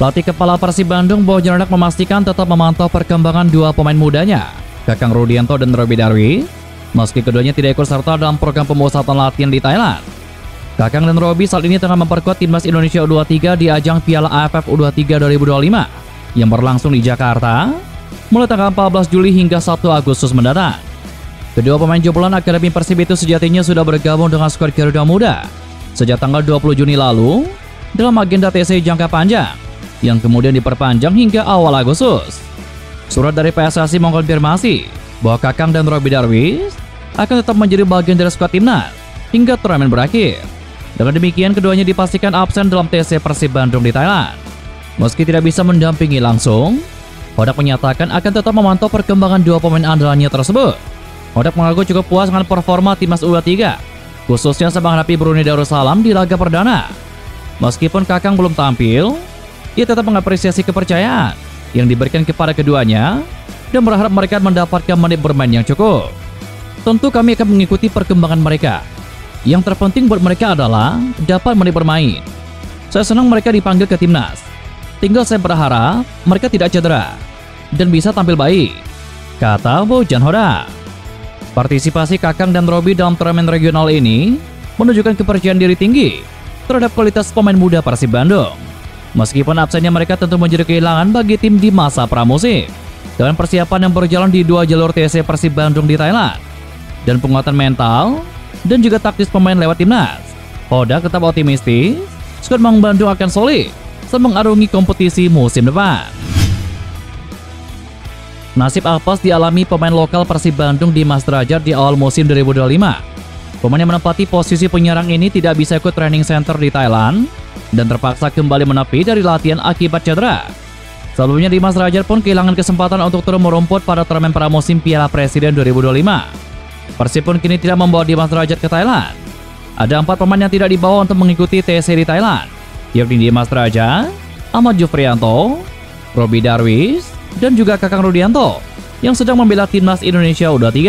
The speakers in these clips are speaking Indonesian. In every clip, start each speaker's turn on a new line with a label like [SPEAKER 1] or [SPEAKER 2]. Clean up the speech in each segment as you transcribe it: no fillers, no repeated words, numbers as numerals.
[SPEAKER 1] Pelatih kepala Persib Bandung Bowo Janodak memastikan tetap memantau perkembangan dua pemain mudanya, Kakang Rudianto dan Robby Darwish, meski keduanya tidak ikut serta dalam program pemusatan latihan di Thailand. Kakang dan Robby saat ini tengah memperkuat timnas Indonesia U23 di ajang Piala AFF U23 2025 yang berlangsung di Jakarta mulai tanggal 14 Juli hingga 1 Agustus mendatang. Kedua pemain jebolan Akademi Persib itu sejatinya sudah bergabung dengan skuad Garuda Muda sejak tanggal 20 Juni lalu dalam agenda TC jangka panjang yang kemudian diperpanjang hingga awal Agustus. Surat dari PSSI mengkonfirmasi bahwa Kakang dan Robby Darwish akan tetap menjadi bagian dari skuad timnas hingga turnamen berakhir. Dengan demikian, keduanya dipastikan absen dalam TC Persib Bandung di Thailand. Meski tidak bisa mendampingi langsung, Hodak menyatakan akan tetap memantau perkembangan dua pemain andalannya tersebut. Hodak mengaku cukup puas dengan performa timnas U23, khususnya saat menghadapi Brunei Darussalam di laga perdana. Meskipun Kakang belum tampil, ia tetap mengapresiasi kepercayaan yang diberikan kepada keduanya dan berharap mereka mendapatkan menit bermain yang cukup. Tentu kami akan mengikuti perkembangan mereka. Yang terpenting buat mereka adalah dapat menit bermain. Saya senang mereka dipanggil ke timnas. Tinggal saya berharap mereka tidak cedera dan bisa tampil baik, kata Bowo Janodak. Partisipasi Kakang dan Robby dalam turnamen regional ini menunjukkan kepercayaan diri tinggi terhadap kualitas pemain muda Persib Bandung. Meskipun absennya mereka tentu menjadi kehilangan bagi tim di masa pramusim. Dengan persiapan yang berjalan di dua jalur TC Persib Bandung di Thailand dan penguatan mental dan juga taktis pemain lewat timnas, Hodak tetap optimistis skuad Maung Bandung akan solid saat mengarungi kompetisi musim depan. Nasib apes dialami pemain lokal Persib Bandung Dimas Derajat di awal musim 2025. Pemain yang menempati posisi penyerang ini tidak bisa ikut training center di Thailand dan terpaksa kembali menepi dari latihan akibat cedera. Sebelumnya Dimas Derajat pun kehilangan kesempatan untuk turun merumput pada turnamen pramusim Piala Presiden 2025. Persib pun kini tidak membawa Dimas Derajat ke Thailand. Ada 4 pemain yang tidak dibawa untuk mengikuti TC di Thailand, yakni Dimas Derajat, Ahmad Jufrianto, Robby Darwish, dan juga Kakang Rudianto yang sedang membela timnas Indonesia U23.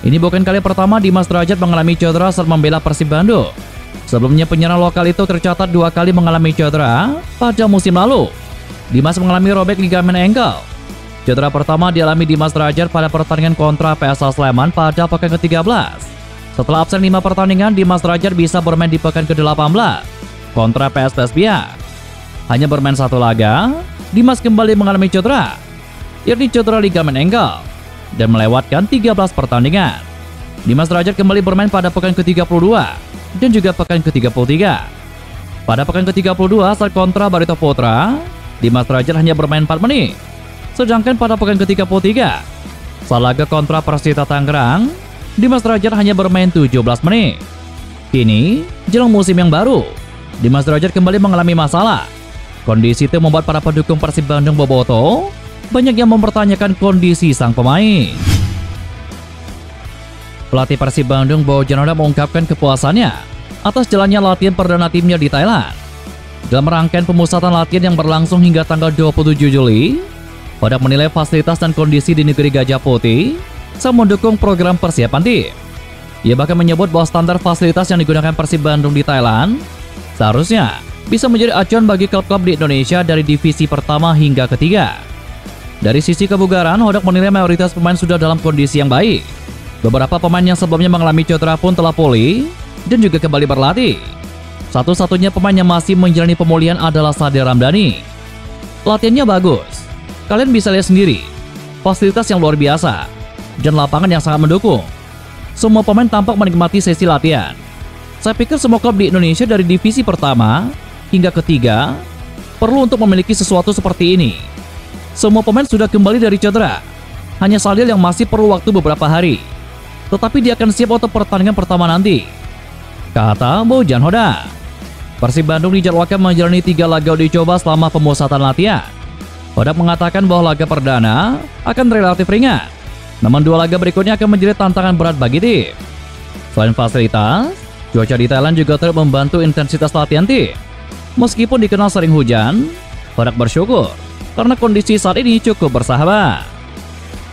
[SPEAKER 1] Ini bukan kali pertama Dimas Derajat mengalami cedera saat membela Persib Bandung. Sebelumnya penyerang lokal itu tercatat 2 kali mengalami cedera pada musim lalu. Dimas mengalami robek ligamen ankle. Cedera pertama dialami Dimas Derajat pada pertandingan kontra PSS Sleman pada pekan ke-13. Setelah absen 5 pertandingan, Dimas Derajat bisa bermain di pekan ke-18 kontra PSPS Biak. Hanya bermain 1 laga, Dimas kembali mengalami cedera, yakni cedera ligamen ankle, dan melewatkan 13 pertandingan. Dimas Derajat kembali bermain pada pekan ke-32 dan juga pekan ke-33. Pada pekan ke-32 saat kontra Barito Putra, Dimas Derajat hanya bermain 4 menit. Sedangkan pada pekan ke-33 saat laga kontra Persita Tangerang, Dimas Derajat hanya bermain 17 menit. Kini, jelang musim yang baru, Dimas Derajat kembali mengalami masalah. Kondisi itu membuat para pendukung Persib Bandung bobotoh banyak yang mempertanyakan kondisi sang pemain. Pelatih Persib Bandung Bowo Janodak mengungkapkan kepuasannya atas jalannya latihan perdana timnya di Thailand. Dalam rangkaian pemusatan latihan yang berlangsung hingga tanggal 27 Juli, Hodak menilai fasilitas dan kondisi di negeri Gajah Putih saat mendukung program persiapan tim. Ia bahkan menyebut bahwa standar fasilitas yang digunakan Persib Bandung di Thailand seharusnya bisa menjadi acuan bagi klub-klub di Indonesia dari divisi pertama hingga ketiga. Dari sisi kebugaran, Hodak menilai mayoritas pemain sudah dalam kondisi yang baik. Beberapa pemain yang sebelumnya mengalami cedera pun telah pulih dan juga kembali berlatih. Satu-satunya pemain yang masih menjalani pemulihan adalah Sadil Ramdhani. Latihannya bagus. Kalian bisa lihat sendiri. Fasilitas yang luar biasa dan lapangan yang sangat mendukung. Semua pemain tampak menikmati sesi latihan. Saya pikir semua klub di Indonesia dari divisi pertama hingga ketiga perlu untuk memiliki sesuatu seperti ini. Semua pemain sudah kembali dari cedera. Hanya Sadil yang masih perlu waktu beberapa hari. Tetapi dia akan siap untuk pertandingan pertama nanti, kata Bowo Janodak. Persib Bandung dijadwalkan menjalani 3 laga uji coba selama pemusatan latihan. Hodak mengatakan bahwa laga perdana akan relatif ringan, namun 2 laga berikutnya akan menjadi tantangan berat bagi tim. Selain fasilitas, cuaca di Thailand juga turut membantu intensitas latihan tim. Meskipun dikenal sering hujan, Hodak bersyukur karena kondisi saat ini cukup bersahabat.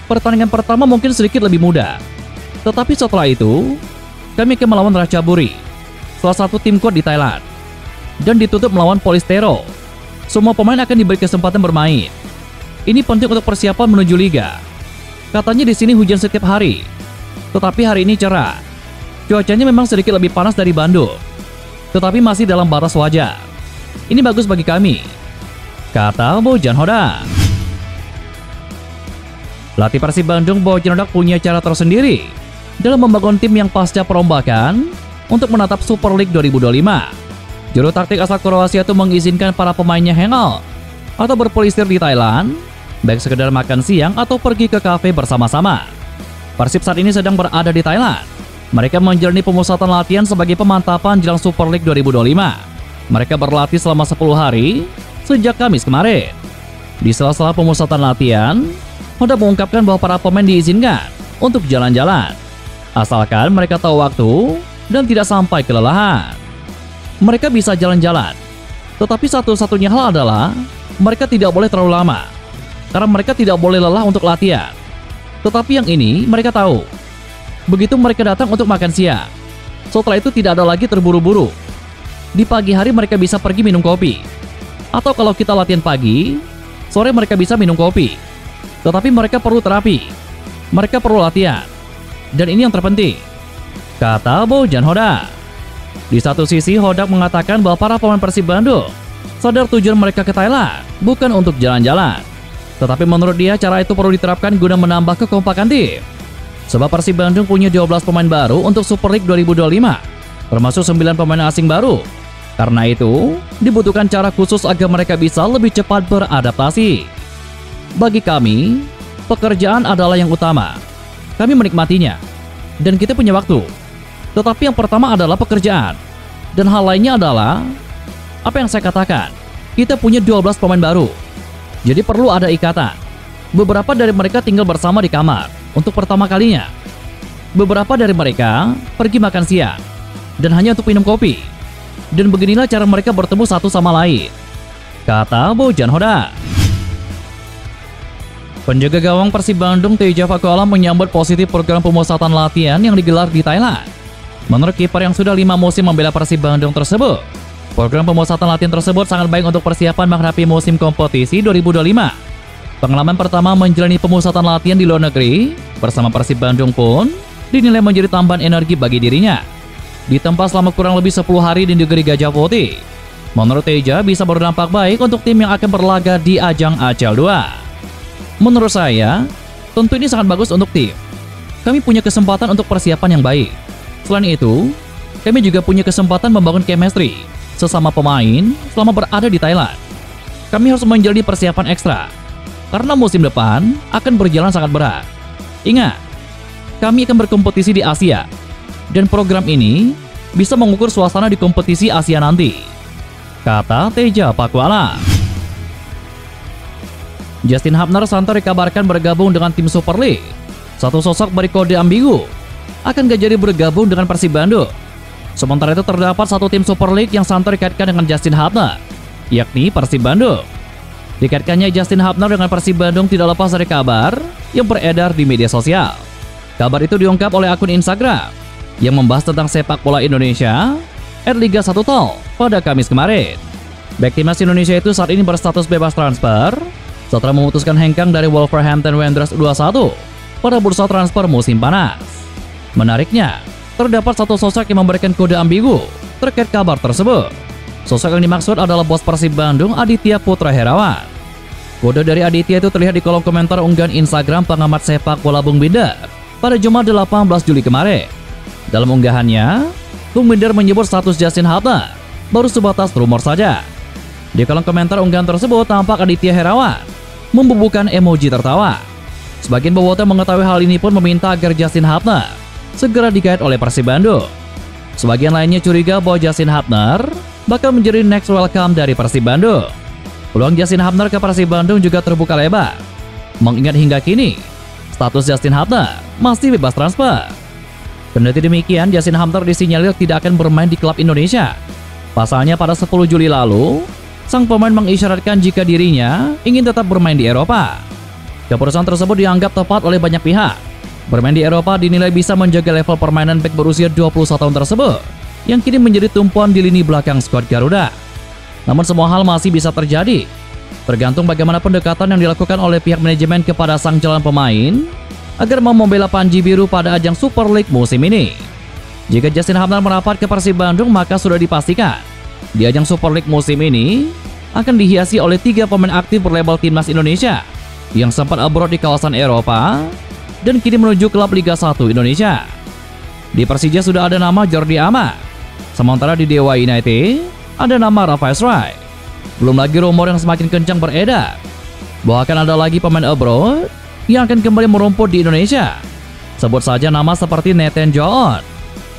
[SPEAKER 1] Pertandingan pertama mungkin sedikit lebih mudah, tetapi setelah itu kami akan melawan Ratchaburi, salah satu tim kuat di Thailand, dan ditutup melawan Polistero, Semua pemain akan diberi kesempatan bermain. Ini penting untuk persiapan menuju liga. Katanya di sini hujan setiap hari, tetapi hari ini cerah. Cuacanya memang sedikit lebih panas dari Bandung, tetapi masih dalam batas wajar. Ini bagus bagi kami, kata Bojan Hodak. Pelatih Persib Bandung Bojan Hodak punya cara tersendiri dalam membangun tim yang pasca perombakan untuk menatap Super League 2025. Juru taktik asal Kroasia itu mengizinkan para pemainnya hangout atau berpelistir di Thailand, baik sekedar makan siang atau pergi ke kafe bersama-sama. Persib saat ini sedang berada di Thailand. Mereka menjalani pemusatan latihan sebagai pemantapan jelang Super League 2025. Mereka berlatih selama 10 hari sejak Kamis kemarin. Di sela-sela pemusatan latihan, Hodak mengungkapkan bahwa para pemain diizinkan untuk jalan-jalan, asalkan mereka tahu waktu dan tidak sampai kelelahan. Mereka bisa jalan-jalan, tetapi satu-satunya hal adalah mereka tidak boleh terlalu lama, karena mereka tidak boleh lelah untuk latihan. Tetapi yang ini mereka tahu. Begitu mereka datang untuk makan siang, setelah itu tidak ada lagi terburu-buru. Di pagi hari mereka bisa pergi minum kopi, atau kalau kita latihan pagi, sore mereka bisa minum kopi. Tetapi mereka perlu terapi, mereka perlu latihan, dan ini yang terpenting, kata Bojan Hodak. Di satu sisi, Hodak mengatakan bahwa para pemain Persib Bandung sadar tujuan mereka ke Thailand bukan untuk jalan-jalan. Tetapi menurut dia, cara itu perlu diterapkan guna menambah kekompakan tim. Sebab Persib Bandung punya 12 pemain baru untuk Super League 2025, termasuk 9 pemain asing baru. Karena itu, dibutuhkan cara khusus agar mereka bisa lebih cepat beradaptasi. Bagi kami, pekerjaan adalah yang utama. Kami menikmatinya, dan kita punya waktu. Tetapi yang pertama adalah pekerjaan, dan hal lainnya adalah apa yang saya katakan, kita punya 12 pemain baru, jadi perlu ada ikatan. Beberapa dari mereka tinggal bersama di kamar untuk pertama kalinya. Beberapa dari mereka pergi makan siang dan hanya untuk minum kopi. Dan beginilah cara mereka bertemu satu sama lain, kata Bojan Hodak. Penjaga gawang Persib Bandung Teja Pakualam menyambut positif program pemusatan latihan yang digelar di Thailand. Menurut kiper yang sudah 5 musim membela Persib Bandung tersebut, program pemusatan latihan tersebut sangat baik untuk persiapan menghadapi musim kompetisi 2025. Pengalaman pertama menjalani pemusatan latihan di luar negeri bersama Persib Bandung pun dinilai menjadi tambahan energi bagi dirinya. Ditempa selama kurang lebih 10 hari di negeri Gajah Putih, menurut Teja bisa berdampak baik untuk tim yang akan berlaga di ajang ACL 2. Menurut saya, tentu ini sangat bagus untuk tim. Kami punya kesempatan untuk persiapan yang baik. Selain itu, kami juga punya kesempatan membangun chemistry sesama pemain selama berada di Thailand. Kami harus menjalani persiapan ekstra, karena musim depan akan berjalan sangat berat. Ingat, kami akan berkompetisi di Asia, dan program ini bisa mengukur suasana di kompetisi Asia nanti, kata Teja Pakualam. Justin Hubner santer dikabarkan bergabung dengan tim Super League. Satu sosok berkode ambigu akan gak jadi bergabung dengan Persib Bandung. Sementara itu terdapat satu tim Super League yang santer dikaitkan dengan Justin Hubner, yakni Persib Bandung. Dikaitkannya Justin Hubner dengan Persib Bandung tidak lepas dari kabar yang beredar di media sosial. Kabar itu diungkap oleh akun Instagram yang membahas tentang sepak bola Indonesia @Liga 1 Tol pada Kamis kemarin. Bek timnas Indonesia itu saat ini berstatus bebas transfer setelah memutuskan hengkang dari Wolverhampton Wanderers U21 pada bursa transfer musim panas. Menariknya, terdapat satu sosok yang memberikan kode ambigu terkait kabar tersebut. Sosok yang dimaksud adalah bos Persib Bandung Aditya Putra Herawan. Kode dari Aditya itu terlihat di kolom komentar unggahan Instagram pengamat sepak bola Bung Binder pada Jumat 18 Juli kemarin. Dalam unggahannya, Bung Binder menyebut status Justin Hubner baru sebatas rumor saja. Di kolom komentar unggahan tersebut tampak Aditya Herawan membubuhkan emoji tertawa. Sebagian bobotoh mengetahui hal ini pun meminta agar Justin Hubner segera digait oleh Persib Bandung. Sebagian lainnya curiga bahwa Justin Hubner bakal menjadi next welcome dari Persib Bandung. Peluang Justin Hubner ke Persib Bandung juga terbuka lebar, mengingat hingga kini status Justin Hubner masih bebas transfer. Kendati demikian, Justin Hubner disinyalir tidak akan bermain di klub Indonesia. Pasalnya pada 10 Juli lalu, sang pemain mengisyaratkan jika dirinya ingin tetap bermain di Eropa. Keputusan tersebut dianggap tepat oleh banyak pihak. Bermain di Eropa dinilai bisa menjaga level permainan bek berusia 21 tahun tersebut, yang kini menjadi tumpuan di lini belakang skuad Garuda. Namun semua hal masih bisa terjadi, tergantung bagaimana pendekatan yang dilakukan oleh pihak manajemen kepada sang calon pemain agar mau membela Panji Biru pada ajang Super League musim ini. Jika Justin Hamdan merapat ke Persib Bandung, maka sudah dipastikan di ajang Super League musim ini akan dihiasi oleh 3 pemain aktif berlabel Timnas Indonesia yang sempat abroad di kawasan Eropa dan kini menuju klub Liga 1 Indonesia. Di Persija sudah ada nama Jordi Amat, sementara di Dewa United ada nama Rafael Struijk. Belum lagi rumor yang semakin kencang beredar bahwa akan ada lagi pemain abroad yang akan kembali merumput di Indonesia. Sebut saja nama seperti Nathan John,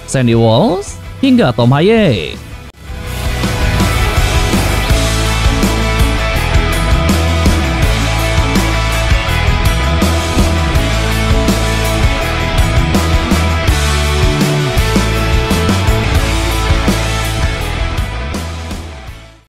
[SPEAKER 1] Sandy Walsh, hingga Tom Haye.